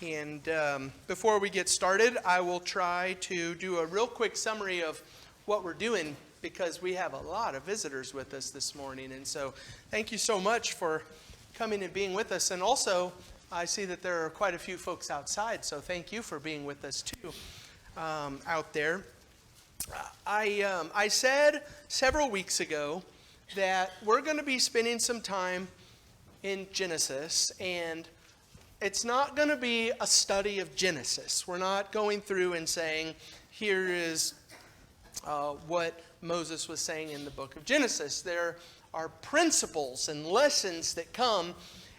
And before we get started, I will try to do a real quick summary of what we're doing because we have a lot of visitors with us this morning. And so thank you so much for coming and being with us. And also, I see that there are quite a few folks outside, so thank you for being with us too out there. I said several weeks ago that we're going to be spending some time in Genesis, and it's not going to be a study of Genesis. We're not going through and saying, here is what Moses was saying in the book of Genesis. There are principles and lessons that come,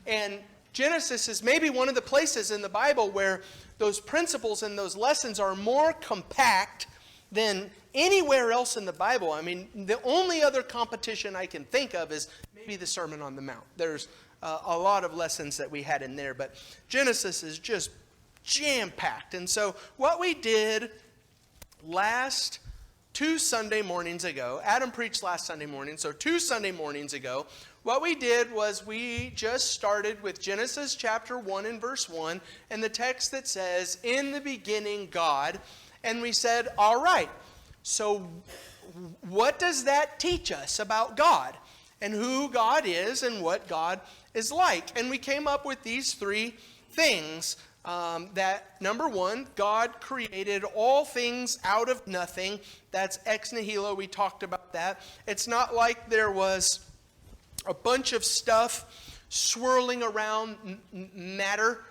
and Genesis is maybe one of the places in the Bible where those principles and those lessons are more compact than anywhere else in the Bible. I mean, the only other competition I can think of is maybe the Sermon on the Mount. There's a lot of lessons that we had in there, but Genesis is just jam-packed. And so what we did last 2 Sunday mornings ago, Adam preached last Sunday morning, so 2 Sunday mornings ago, what we did was we just started with Genesis chapter 1 and verse 1, and the text that says, in the beginning God, and we said, all right, so what does that teach us about God and who God is and what God is like? And we came up with these 3 things. That number 1, God created all things out of nothing. That's ex nihilo. We talked about that. It's not like there was a bunch of stuff swirling around matter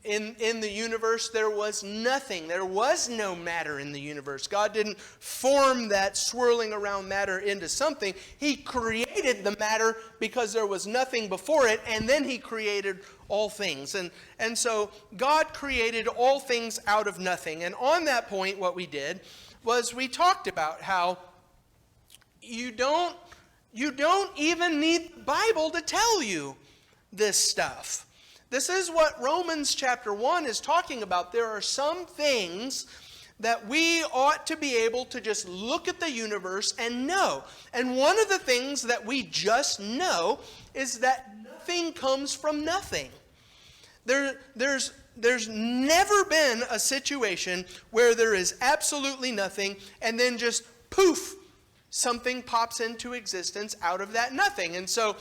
in the universe. There was nothing. There was no matter in the universe. God didn't form that swirling around matter into something. He created the matter because there was nothing before it, and then he created all things. And so God created all things out of nothing. And on that point, what we did was we talked about how you don't even need the Bible to tell you this stuff. This is what Romans chapter 1 is talking about. There are some things that we ought to be able to just look at the universe and know. And one of the things that we just know is that nothing comes from nothing. There's never been a situation where there is absolutely nothing and then just poof, something pops into existence out of that nothing. And so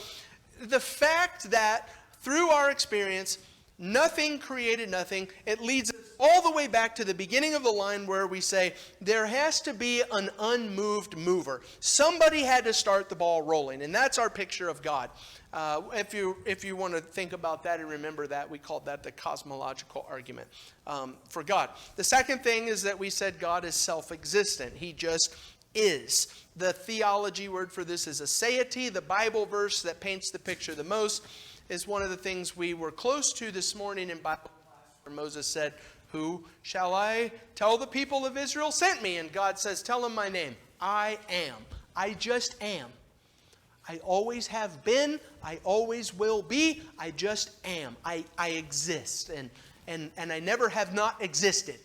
the fact that through our experience, nothing created nothing, it leads us all the way back to the beginning of the line where we say there has to be an unmoved mover. Somebody had to start the ball rolling, and that's our picture of God. If you want to think about that and remember that, we called that the cosmological argument for God. The second thing is that we said God is self-existent. He just is. The theology word for this is aseity. The Bible verse that paints the picture the most is one of the things we were close to this morning in Bible class, where Moses said, who shall I tell the people of Israel sent me? And God says, tell them my name. I am. I just am. I always have been. I always will be. I just am. I exist. And I never have not existed.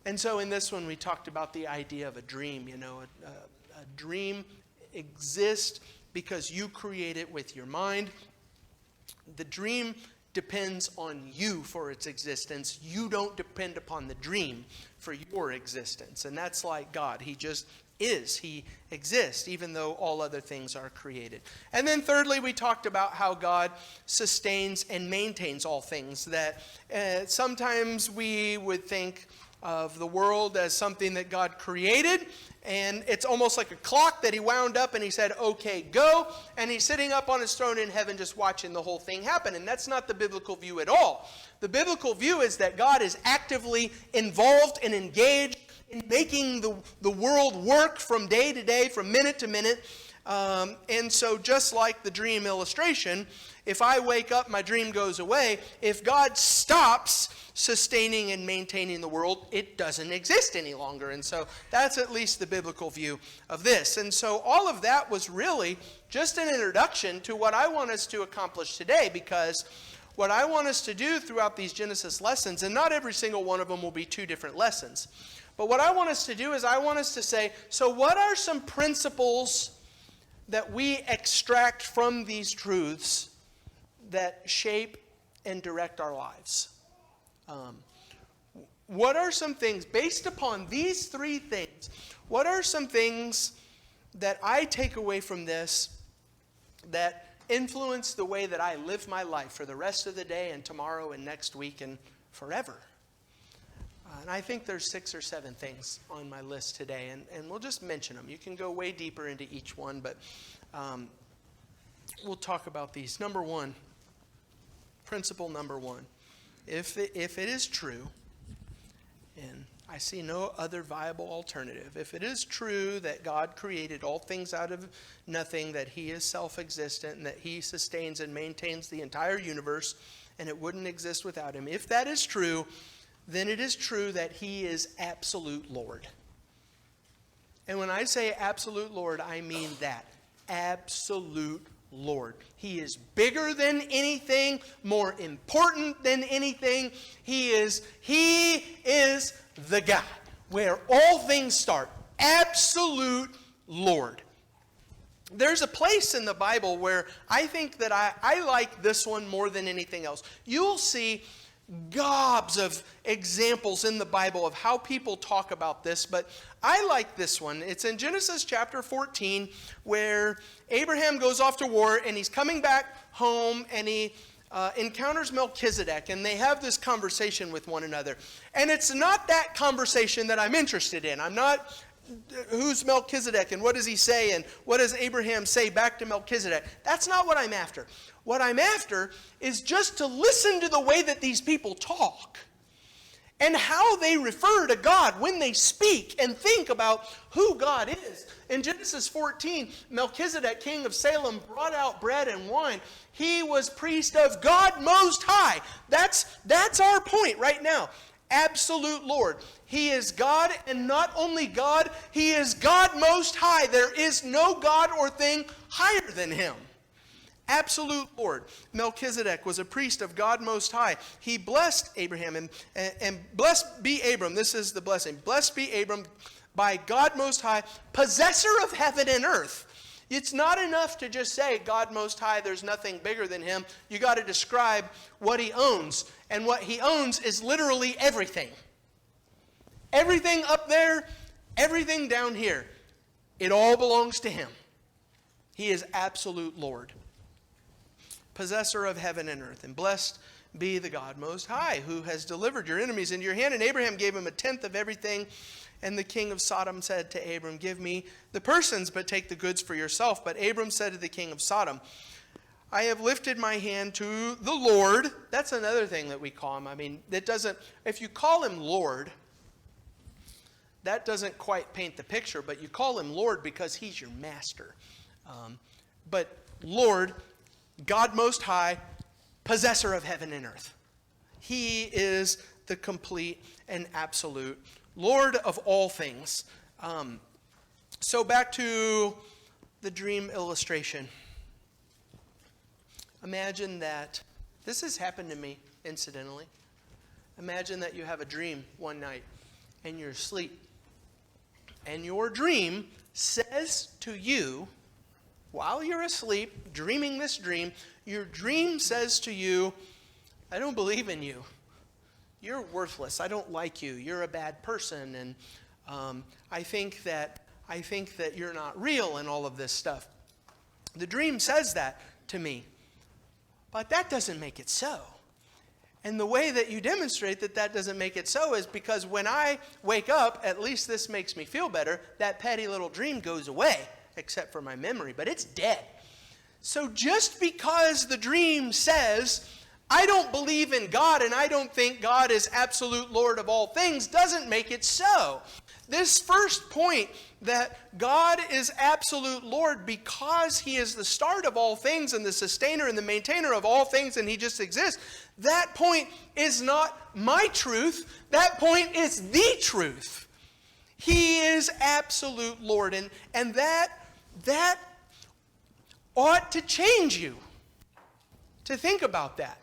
And so in this one, we talked about the idea of a dream. You know, a dream exists because you create it with your mind. The dream depends on you for its existence. You don't depend upon the dream for your existence. And that's like God. He just is. He exists, even though all other things are created. And then thirdly, we talked about how God sustains and maintains all things. That sometimes we would think of the world as something that God created, and it's almost like a clock that he wound up and he said, okay, go. And he's sitting up on his throne in heaven just watching the whole thing happen. And that's not the biblical view at all. The biblical view is that God is actively involved and engaged in making the world work from day to day, from minute to minute. And so just like the dream illustration, if I wake up, my dream goes away. If God stops sustaining and maintaining the world, it doesn't exist any longer. And so that's at least the biblical view of this. And so all of that was really just an introduction to what I want us to accomplish today, because what I want us to do throughout these Genesis lessons, and not every single one of them will be 2 different lessons, but what I want us to do is I want us to say, so what are some principles that we extract from these truths that shape and direct our lives? What are some things, based upon these three things, what are some things that I take away from this that influence the way that I live my life for the rest of the day and tomorrow and next week and forever? And I think there's 6 or 7 things on my list today, and we'll just mention them. You can go way deeper into each one, but we'll talk about these. Number one, principle number one. If it is true, and I see no other viable alternative, if it is true that God created all things out of nothing, that he is self-existent, and that he sustains and maintains the entire universe, and it wouldn't exist without him, if that is true, then it is true that he is absolute Lord. And when I say absolute Lord, I mean that. Absolute Lord. He is bigger than anything, more important than anything. He is the God where all things start. Absolute Lord. There's a place in the Bible where I think that I like this one more than anything else. You'll see gobs of examples in the Bible of how people talk about this, but I like this one. It's in Genesis chapter 14 where Abraham goes off to war and he's coming back home and he encounters Melchizedek, and they have this conversation with one another. And it's not that conversation that I'm interested in. I'm not, who's Melchizedek and what does he say and what does Abraham say back to Melchizedek? That's not what I'm after. What I'm after is just to listen to the way that these people talk and how they refer to God when they speak and think about who God is. In Genesis 14, Melchizedek, king of Salem, brought out bread and wine. He was priest of God Most High. That's our point right now. Absolute Lord. He is God, and not only God, he is God Most High. There is no God or thing higher than him. Absolute Lord. Melchizedek was a priest of God Most High. He blessed Abraham, and blessed be Abram. This is the blessing. Blessed be Abram by God Most High, possessor of heaven and earth. It's not enough to just say God Most High, there's nothing bigger than him. You got to describe what he owns. And what he owns is literally everything. Everything up there, everything down here. It all belongs to him. He is absolute Lord. Possessor of heaven and earth. And blessed be the God Most High, who has delivered your enemies into your hand. And Abraham gave him 1/10 of everything. And the king of Sodom said to Abram, give me the persons, but take the goods for yourself. But Abram said to the king of Sodom, I have lifted my hand to the Lord. That's another thing that we call him. I mean, that doesn't, if you call him Lord, that doesn't quite paint the picture, but you call him Lord because he's your master. But Lord, God Most High, possessor of heaven and earth. He is the complete and absolute Lord of all things. So back to the dream illustration. Imagine that, this has happened to me, incidentally. Imagine that you have a dream one night and you're asleep. And your dream says to you, while you're asleep, dreaming this dream, your dream says to you, I don't believe in you. You're worthless. I don't like you. You're a bad person. And I think that you're not real and all of this stuff. The dream says that to me. But that doesn't make it so. And the way that you demonstrate that that doesn't make it so is because when I wake up, at least this makes me feel better, that petty little dream goes away, except for my memory, but it's dead. So just because the dream says, I don't believe in God and I don't think God is absolute Lord of all things, doesn't make it so. This first point that God is absolute Lord because he is the start of all things and the sustainer and the maintainer of all things and he just exists, that point is not my truth. That point is the truth. He is absolute Lord. And that ought to change you to think about that.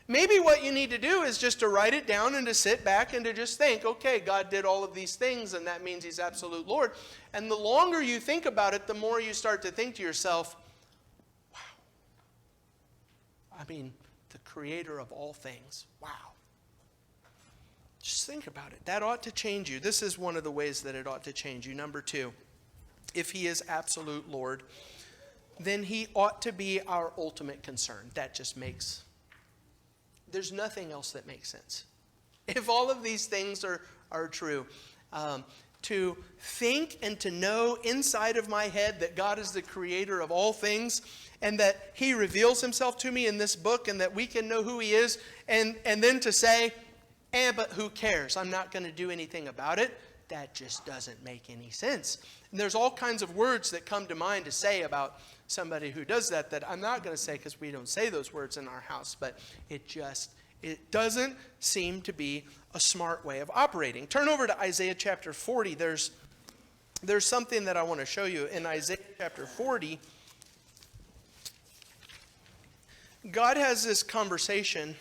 Maybe what you need to do is just to write it down and to sit back and to just think, okay, God did all of these things and that means he's absolute Lord. And the longer you think about it, the more you start to think to yourself, wow. I mean, the creator of all things. Wow. Just think about it. That ought to change you. This is one of the ways that it ought to change you. Number 2, if he is absolute Lord, then he ought to be our ultimate concern. There's nothing else that makes sense. If all of these things are true, to think and to know inside of my head that God is the creator of all things and that he reveals himself to me in this book and that we can know who he is, and then to say, but who cares? I'm not going to do anything about it. That just doesn't make any sense. And there's all kinds of words that come to mind to say about somebody who does that I'm not going to say because we don't say those words in our house, but it doesn't seem to be a smart way of operating. Turn over to Isaiah chapter 40. There's something that I want to show you. In Isaiah chapter 40, God has this conversation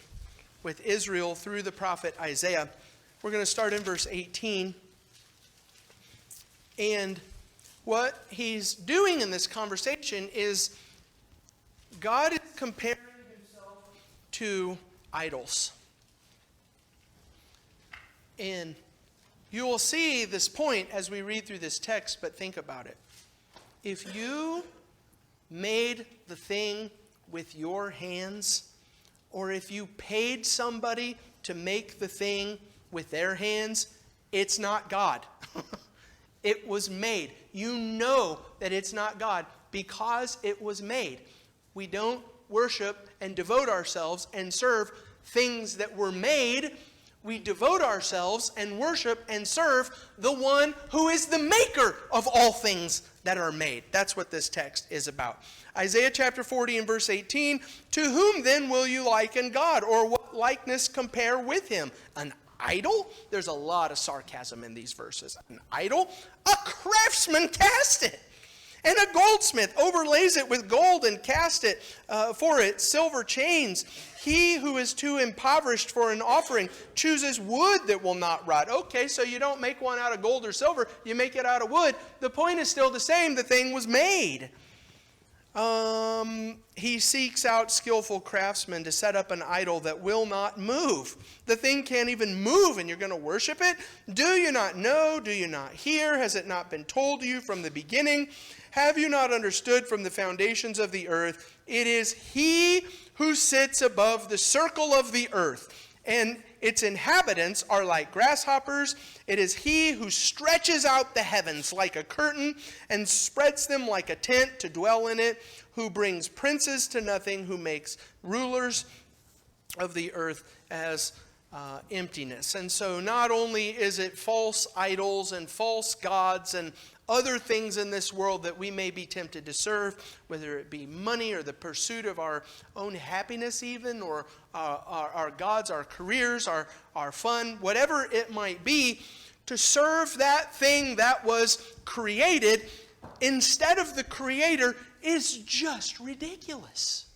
with Israel through the prophet Isaiah. We're going to start in verse 18. And what he's doing in this conversation is God is comparing himself to idols. And you will see this point as we read through this text, but think about it. If you made the thing with your hands, or if you paid somebody to make the thing with their hands, it's not God. It was made. You know that it's not God because it was made. We don't worship and devote ourselves and serve things that were made. We devote ourselves and worship and serve the one who is the maker of all things that are made. That's what this text is about. Isaiah chapter 40 and verse 18, to whom then will you liken God, or what likeness compare with him? An idol? There's a lot of sarcasm in these verses. An idol? A craftsman cast it. And a goldsmith overlays it with gold and cast it for it silver chains. He who is too impoverished for an offering chooses wood that will not rot. Okay, so you don't make one out of gold or silver. You make it out of wood. The point is still the same. The thing was made. He seeks out skillful craftsmen to set up an idol that will not move. The thing can't even move, and you're going to worship it? Do you not know? Do you not hear? Has it not been told to you from the beginning? Have you not understood from the foundations of the earth? It is he who sits above the circle of the earth, and its inhabitants are like grasshoppers. It is he who stretches out the heavens like a curtain and spreads them like a tent to dwell in it, who brings princes to nothing, who makes rulers of the earth as emptiness. And so not only is it false idols and false gods and other things in this world that we may be tempted to serve, whether it be money or the pursuit of our own happiness even, or our gods, our careers, our fun, whatever it might be, to serve that thing that was created instead of the Creator is just ridiculous.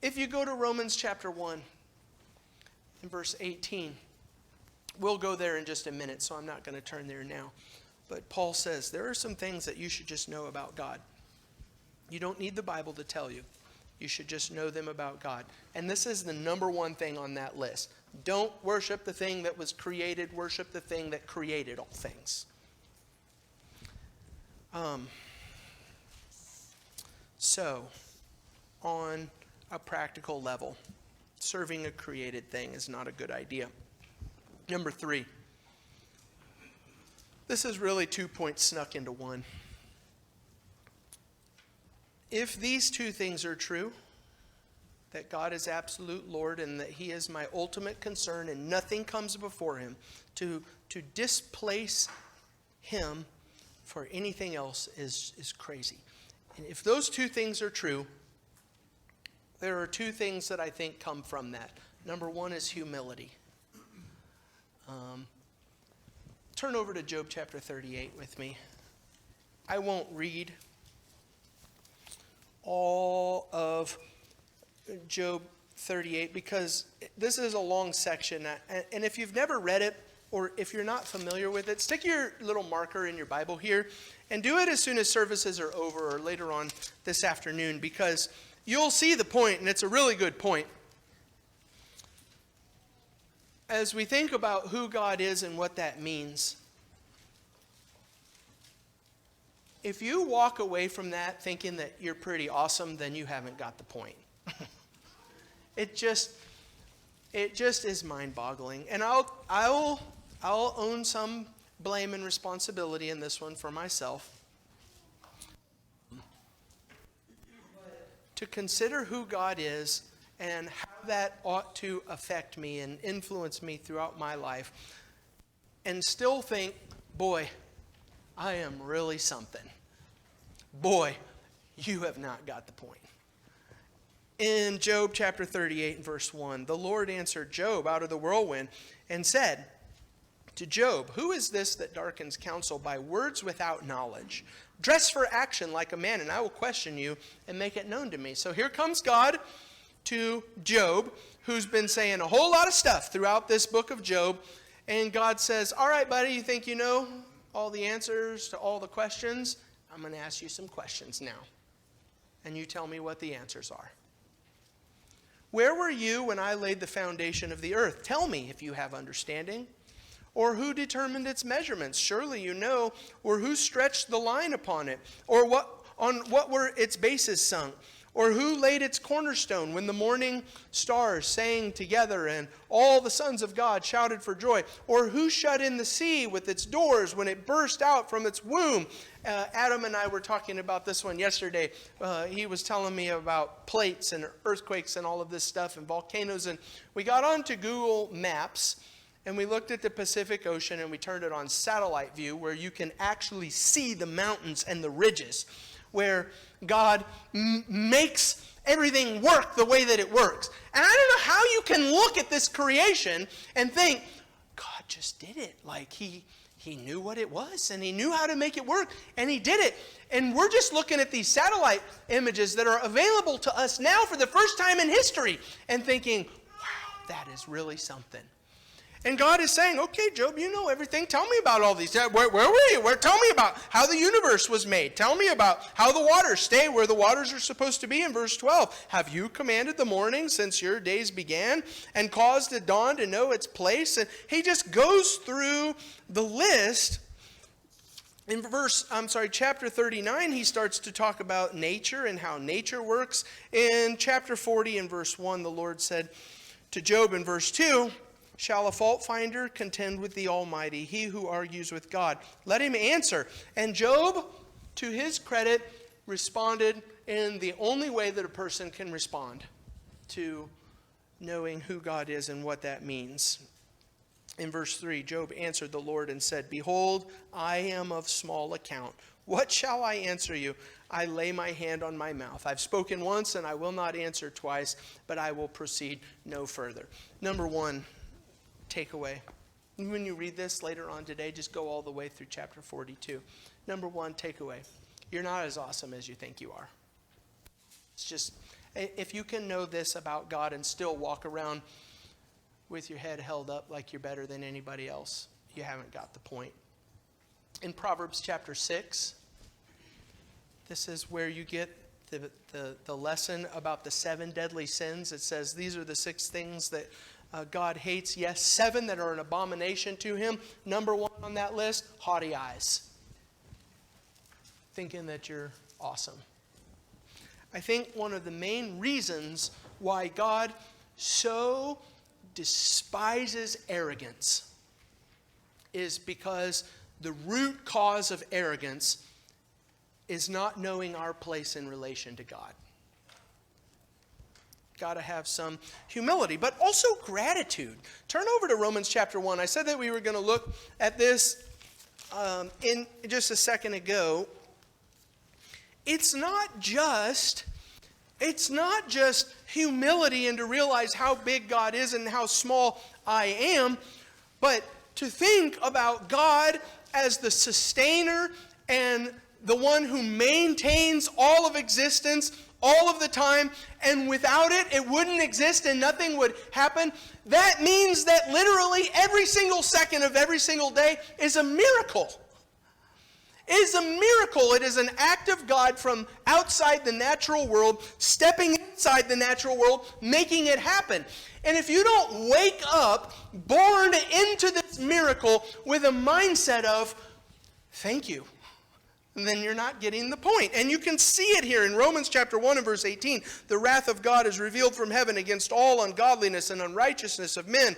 If you go to Romans chapter 1 and verse 18, we'll go there in just a minute, so I'm not going to turn there now. But Paul says there are some things that you should just know about God. You don't need the Bible to tell you. You should just know them about God. And this is the number one thing on that list. Don't worship the thing that was created. Worship the thing that created all things. So, on a practical level, serving a created thing is not a good idea. Number 3. This is really 2 points snuck into one. If these two things are true, that God is absolute Lord and that he is my ultimate concern and nothing comes before him, to displace him for anything else is crazy. And if those two things are true, there are two things that I think come from that. Number 1 is humility. Turn over to Job chapter 38 with me. I won't read all of Job 38 because this is a long section. And if you've never read it, or if you're not familiar with it, stick your little marker in your Bible here and do it as soon as services are over or later on this afternoon, because you'll see the point, and it's a really good point. as we think about who God is and what that means, if you walk away from that thinking that you're pretty awesome, then you haven't got the point. It just is mind-boggling. And I'll own some blame and responsibility in this one for myself. To consider who God is and how that ought to affect me and influence me throughout my life, and still think, boy, I am really something. Boy, you have not got the point. In Job chapter 38 and verse 1, the Lord answered Job out of the whirlwind and said to Job, "Who is this that darkens counsel by words without knowledge? Dress for action like a man, and I will question you and make it known to me." So here comes God to Job, who's been saying a whole lot of stuff throughout this book of Job. And God says, "All right, buddy, you think you know all the answers to all the questions? I'm going to ask you some questions now. And you tell me what the answers are. Where were you when I laid the foundation of the earth? Tell me if you have understanding. Or who determined its measurements? Surely you know. Or who stretched the line upon it? Or on what were its bases sunk? Or who laid its cornerstone when the morning stars sang together and all the sons of God shouted for joy? Or who shut in the sea with its doors when it burst out from its womb? Adam and I were talking about this one yesterday. He was telling me about plates and earthquakes and all of this stuff and volcanoes. And we got onto Google Maps and we looked at the Pacific Ocean and we turned it on satellite view where you can actually see the mountains and the ridges, where God makes everything work the way that it works. And I don't know how you can look at this creation and think, God just did it. Like he knew what it was and he knew how to make it work and he did it. And we're just looking at these satellite images that are available to us now for the first time in history and thinking, wow, that is really something. And God is saying, okay, Job, you know everything. Tell me about all these. Where were you? Tell me about how the universe was made. Tell me about how the waters stay where the waters are supposed to be in verse 12. Have you commanded the morning since your days began and caused the dawn to know its place? And he just goes through the list. In chapter 39, he starts to talk about nature and how nature works. In chapter 40 and verse 1, the Lord said to Job in verse 2, "Shall a fault finder contend with the Almighty, he who argues with God? Let him answer." And Job, to his credit, responded in the only way that a person can respond to knowing who God is and what that means. In verse 3, Job answered the Lord and said, "Behold, I am of small account. What shall I answer you? I lay my hand on my mouth. I've spoken once and I will not answer twice, but I will proceed no further." Number one, takeaway. When you read this later on today, just go all the way through chapter 42. Number one, takeaway. You're not as awesome as you think you are. It's just, if you can know this about God and still walk around with your head held up like you're better than anybody else, you haven't got the point. In Proverbs chapter 6, this is where you get the lesson about the 7 deadly sins. It says these are the 6 things that God hates. Yes, 7 that are an abomination to him. Number 1 on that list, haughty eyes. Thinking that you're awesome. I think one of the main reasons why God so despises arrogance is because the root cause of arrogance is not knowing our place in relation to God. Got to have some humility, but also gratitude. Turn over to Romans chapter 1. I said that we were going to look at this in just a second ago. It's not just humility and to realize how big God is and how small I am, but to think about God as the sustainer and the one who maintains all of existence all of the time, and without it, it wouldn't exist and nothing would happen. That means that literally every single second of every single day is a miracle. is a miracle. It is an act of God from outside the natural world, stepping inside the natural world, making it happen. And if you don't wake up, born into this miracle with a mindset of, thank you, then you're not getting the point. And you can see it here in Romans chapter 1 and verse 18. The wrath of God is revealed from heaven against all ungodliness and unrighteousness of men,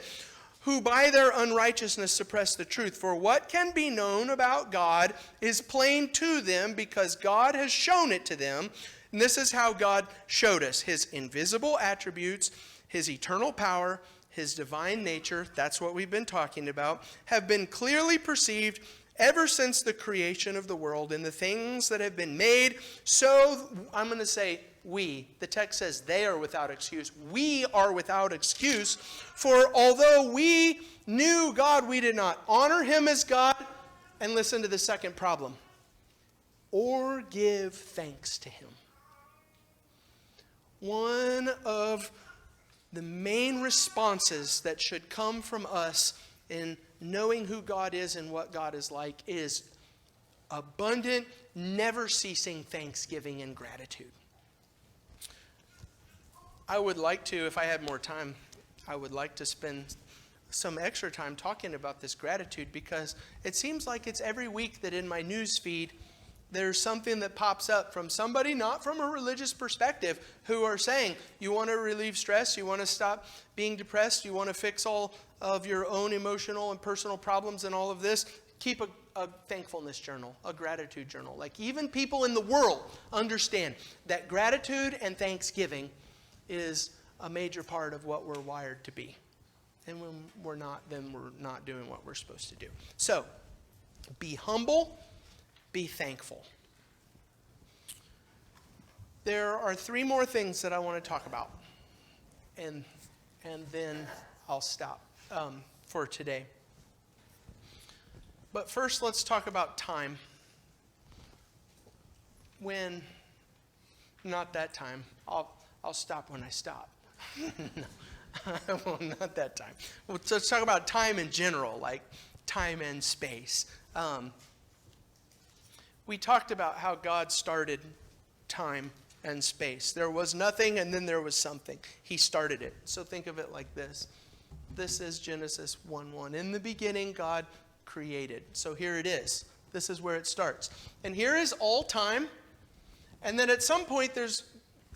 who by their unrighteousness suppress the truth. For what can be known about God is plain to them, because God has shown it to them. And this is how God showed us. His invisible attributes, his eternal power, his divine nature, that's what we've been talking about, have been clearly perceived ever since the creation of the world and the things that have been made. So, I'm going to say we. The text says they are without excuse. We are without excuse. For although we knew God, we did not honor him as God. And listen to the second problem. Or give thanks to him. One of the main responses that should come from us in knowing who God is and what God is like is abundant, never-ceasing thanksgiving and gratitude. I would like to, if I had more time, I would like to spend some extra time talking about this gratitude, because it seems like it's every week that in my news feed there's something that pops up from somebody, not from a religious perspective, who are saying, you want to relieve stress, you want to stop being depressed, you want to fix all of your own emotional and personal problems and all of this, keep a thankfulness journal, a gratitude journal. Like, even people in the world understand that gratitude and thanksgiving is a major part of what we're wired to be. And when we're not, then we're not doing what we're supposed to do. So, be humble. Be thankful. There are three more things that I want to talk about. And then I'll stop for today. But first, let's talk about time. Not that time. I'll stop when I stop. No, well, not that time. Let's talk about time in general, like time and space. We talked about how God started time and space. There was nothing, and then there was something. He started it. So think of it like this. This is Genesis 1:1. In the beginning, God created. So here it is. This is where it starts. And here is all time. And then at some point,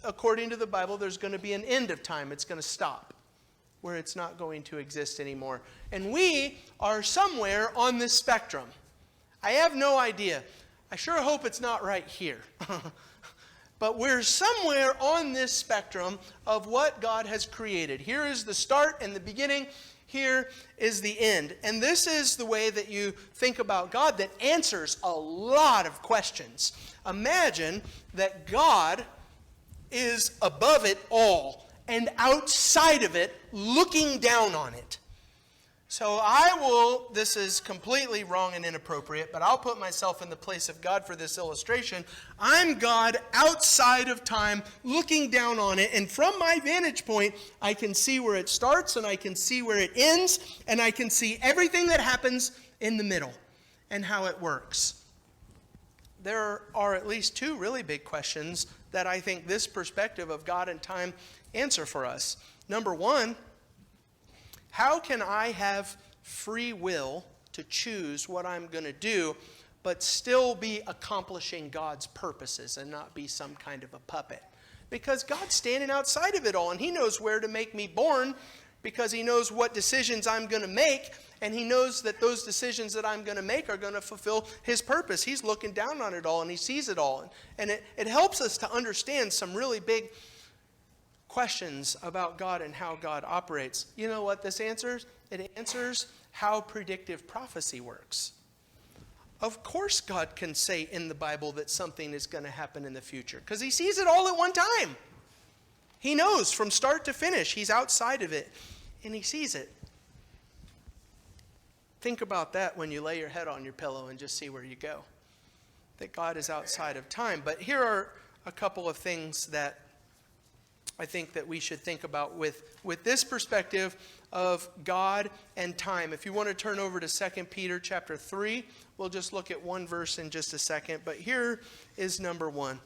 according to the Bible, there's going to be an end of time. It's going to stop, where it's not going to exist anymore. And we are somewhere on this spectrum. I have no idea. I sure hope it's not right here. But we're somewhere on this spectrum of what God has created. Here is the start and the beginning. Here is the end. And this is the way that you think about God that answers a lot of questions. Imagine that God is above it all and outside of it, looking down on it. So this is completely wrong and inappropriate, but I'll put myself in the place of God for this illustration. I'm God outside of time, looking down on it, and from my vantage point, I can see where it starts, and I can see where it ends, and I can see everything that happens in the middle, and how it works. There are at least two really big questions that I think this perspective of God and time answer for us. Number one, how can I have free will to choose what I'm going to do, but still be accomplishing God's purposes and not be some kind of a puppet? Because God's standing outside of it all, and he knows where to make me born, because he knows what decisions I'm going to make, and he knows that those decisions that I'm going to make are going to fulfill his purpose. He's looking down on it all, and he sees it all. And it helps us to understand some really big questions about God and how God operates. You know what this answers? It answers how predictive prophecy works. Of course God can say in the Bible that something is going to happen in the future, because he sees it all at one time. He knows from start to finish. He's outside of it, and he sees it. Think about that when you lay your head on your pillow and just see where you go. That God is outside of time. But here are a couple of things that I think that we should think about with this perspective of God and time. If you want to turn over to 2 Peter chapter 3, we'll just look at one verse in just a second. But here is number 1.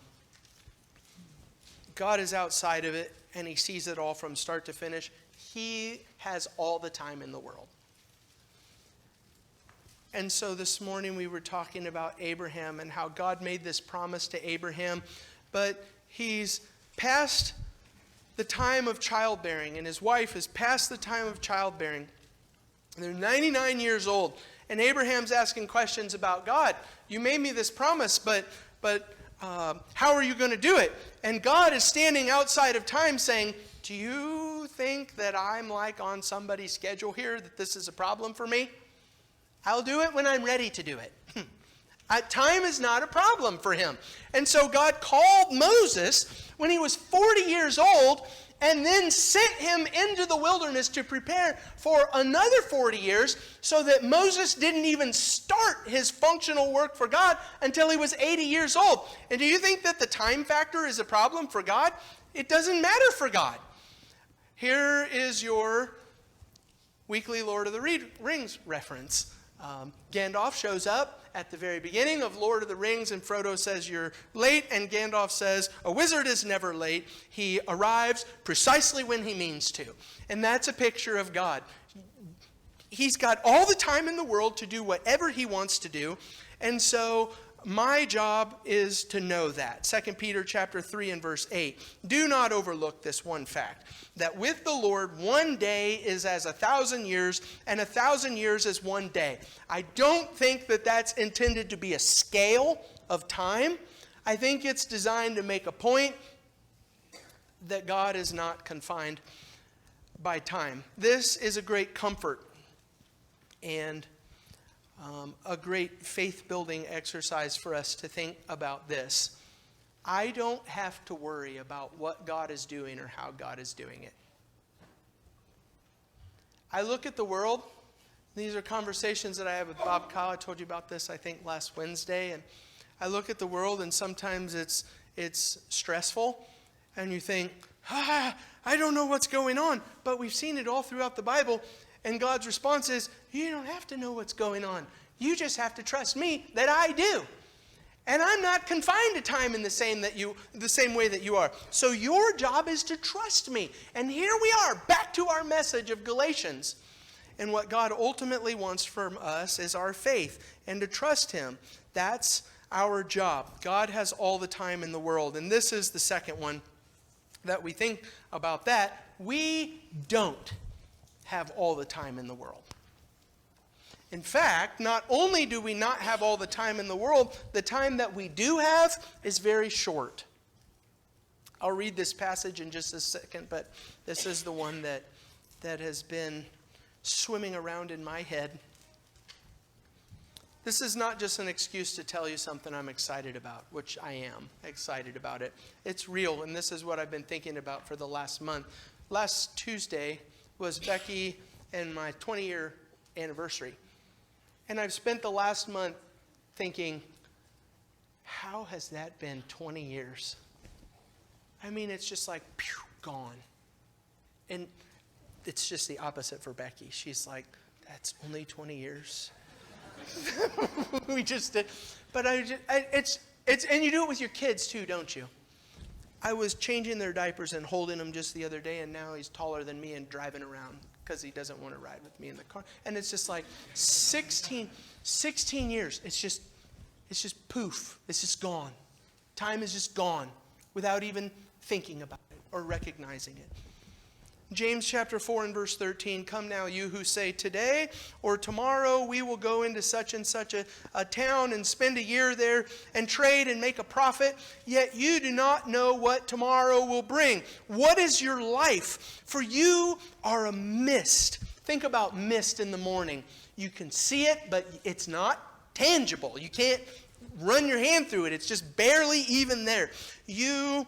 God is outside of it, and he sees it all from start to finish. He has all the time in the world. And so this morning we were talking about Abraham and how God made this promise to Abraham, but he's past the time of childbearing, and his wife is past the time of childbearing. They're 99 years old, and Abraham's asking questions about God. You made me this promise, but how are you going to do it? And God is standing outside of time saying, do you think that I'm like on somebody's schedule here, that this is a problem for me? I'll do it when I'm ready to do it. Time is not a problem for him. And so God called Moses when he was 40 years old and then sent him into the wilderness to prepare for another 40 years so that Moses didn't even start his functional work for God until he was 80 years old. And do you think that the time factor is a problem for God? It doesn't matter for God. Here is your weekly Lord of the Rings reference. Gandalf shows up at the very beginning of Lord of the Rings, and Frodo says, you're late, and Gandalf says, a wizard is never late. He arrives precisely when he means to. And that's a picture of God. He's got all the time in the world to do whatever he wants to do, and so my job is to know that. 2 Peter chapter 3 and verse 8. Do not overlook this one fact, that with the Lord 1 day is as 1,000 years, and 1,000 years is 1 day. I don't think that that's intended to be a scale of time. I think it's designed to make a point that God is not confined by time. This is a great comfort and a great faith-building exercise for us to think about this. I don't have to worry about what God is doing or how God is doing it. I look at the world. These are conversations that I have with Bob Kyle. I told you about this, I think, last Wednesday. And I look at the world, and sometimes it's stressful. And you think, I don't know what's going on. But we've seen it all throughout the Bible. And God's response is, you don't have to know what's going on. You just have to trust me that I do. And I'm not confined to time in the same way that you are. So your job is to trust me. And here we are, back to our message of Galatians. And what God ultimately wants from us is our faith and to trust him. That's our job. God has all the time in the world. And this is the second one that we think about that. We don't have all the time in the world. In fact, not only do we not have all the time in the world, the time that we do have is very short. I'll read this passage in just a second, but this is the one that has been swimming around in my head. This is not just an excuse to tell you something I'm excited about, which I am excited about it. It's real, and this is what I've been thinking about for the last month. Last Tuesday was Becky and my 20-year anniversary. And I've spent the last month thinking, how has that been 20 years? I mean, it's just like, pew, gone. And it's just the opposite for Becky. She's like, that's only 20 years. We just did. But it's and you do it with your kids too, don't you? I was changing their diapers and holding them just the other day, and now he's taller than me and driving around because he doesn't want to ride with me in the car. And it's just like 16 years. It's just poof. It's just gone. Time is just gone without even thinking about it or recognizing it. James chapter 4 and verse 13, come now you who say today or tomorrow we will go into such and such a town and spend a year there and trade and make a profit, yet you do not know what tomorrow will bring. What is your life? For you are a mist. Think about mist in the morning. You can see it, but it's not tangible. You can't run your hand through it. It's just barely even there. You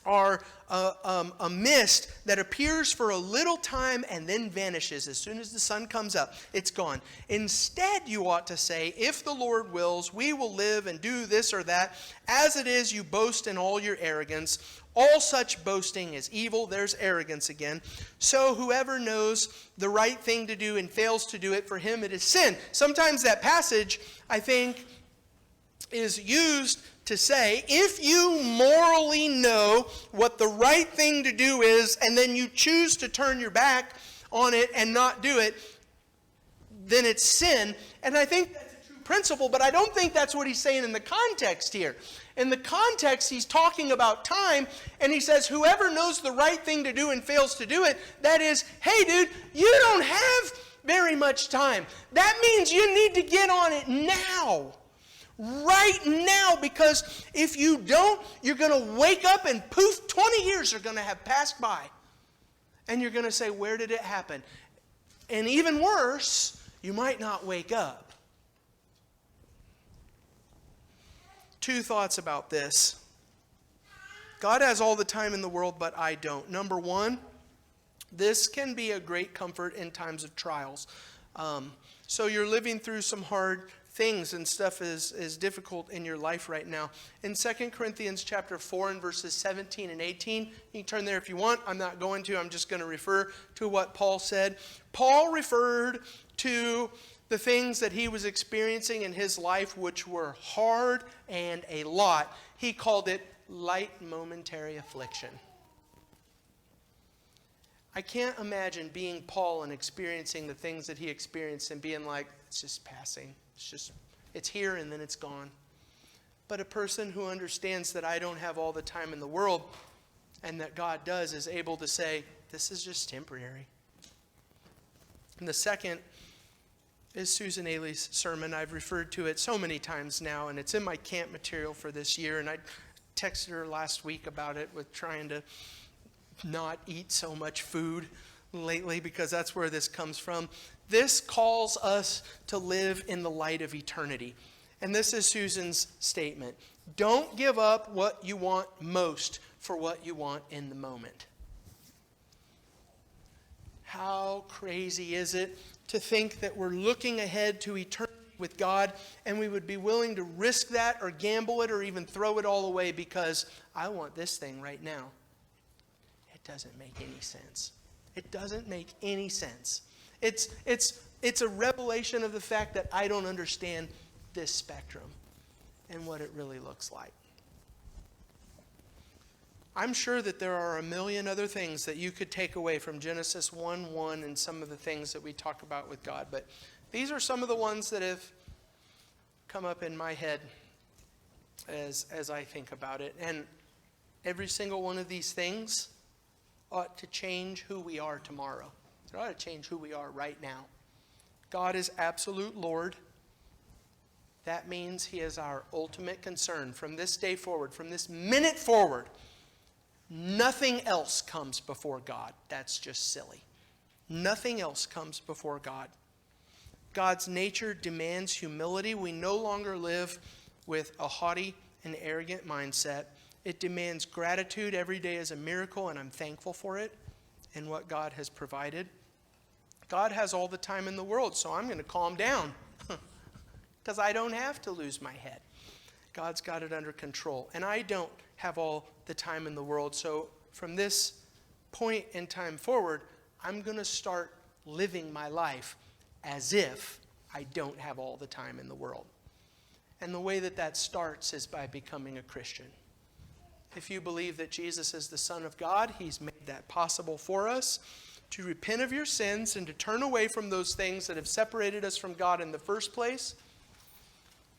are a mist that appears for a little time and then vanishes. As soon as the sun comes up, it's gone. Instead, you ought to say, if the Lord wills, we will live and do this or that. As it is, you boast in all your arrogance. All such boasting is evil. There's arrogance again. So whoever knows the right thing to do and fails to do it, for him it is sin. Sometimes that passage, I think, is used to say, if you morally know what the right thing to do is, and then you choose to turn your back on it and not do it, then it's sin. And I think that's a true principle, but I don't think that's what he's saying in the context here. In the context, he's talking about time, and he says, whoever knows the right thing to do and fails to do it, that is, hey dude, you don't have very much time. That means you need to get on it now. Right now, because if you don't, you're going to wake up and poof, 20 years are going to have passed by. And you're going to say, where did it happen? And even worse, you might not wake up. Two thoughts about this. God has all the time in the world, but I don't. Number one, this can be a great comfort in times of trials. So you're living through some hard things and stuff is difficult in your life right now. In 2 Corinthians chapter 4 and verses 17 and 18, you can turn there if you want. I'm not going to. I'm just going to refer to what Paul said. Paul referred to the things that he was experiencing in his life, which were hard and a lot. He called it light momentary affliction. I can't imagine being Paul and experiencing the things that he experienced and being like, it's just passing. It's here and then it's gone. But a person who understands that I don't have all the time in the world and that God does is able to say, this is just temporary. And the second is Susan Ailey's sermon. I've referred to it so many times now, and it's in my camp material for this year. And I texted her last week about it with trying to not eat so much food lately, because that's where this comes from. This calls us to live in the light of eternity. And this is Susan's statement. Don't give up what you want most for what you want in the moment. How crazy is it to think that we're looking ahead to eternity with God and we would be willing to risk that or gamble it or even throw it all away because I want this thing right now? It doesn't make any sense. It doesn't make any sense. It's a revelation of the fact that I don't understand this spectrum and what it really looks like. I'm sure that there are a million other things that you could take away from Genesis 1:1 and some of the things that we talk about with God, but these are some of the ones that have come up in my head as I think about it. And every single one of these things ought to change who we are tomorrow. It ought to change who we are right now. God is absolute Lord. That means He is our ultimate concern. From this day forward, from this minute forward, nothing else comes before God. That's just silly. Nothing else comes before God. God's nature demands humility. We no longer live with a haughty and arrogant mindset. It demands gratitude. Every day is a miracle, and I'm thankful for it and what God has provided. God has all the time in the world, so I'm going to calm down because I don't have to lose my head. God's got it under control, and I don't have all the time in the world. So from this point in time forward, I'm going to start living my life as if I don't have all the time in the world. And the way that that starts is by becoming a Christian. If you believe that Jesus is the Son of God, He's made that possible for us. To repent of your sins and to turn away from those things that have separated us from God in the first place.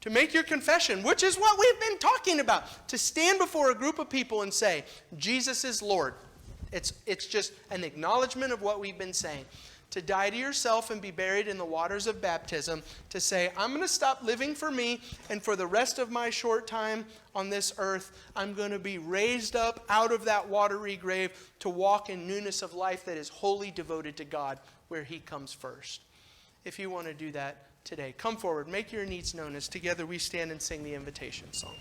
To make your confession, which is what we've been talking about. To stand before a group of people and say, Jesus is Lord. It's just an acknowledgement of what we've been saying. To die to yourself and be buried in the waters of baptism. To say, I'm going to stop living for me, and for the rest of my short time on this earth, I'm going to be raised up out of that watery grave to walk in newness of life that is wholly devoted to God, where He comes first. If you want to do that today, come forward, make your needs known as together we stand and sing the invitation song.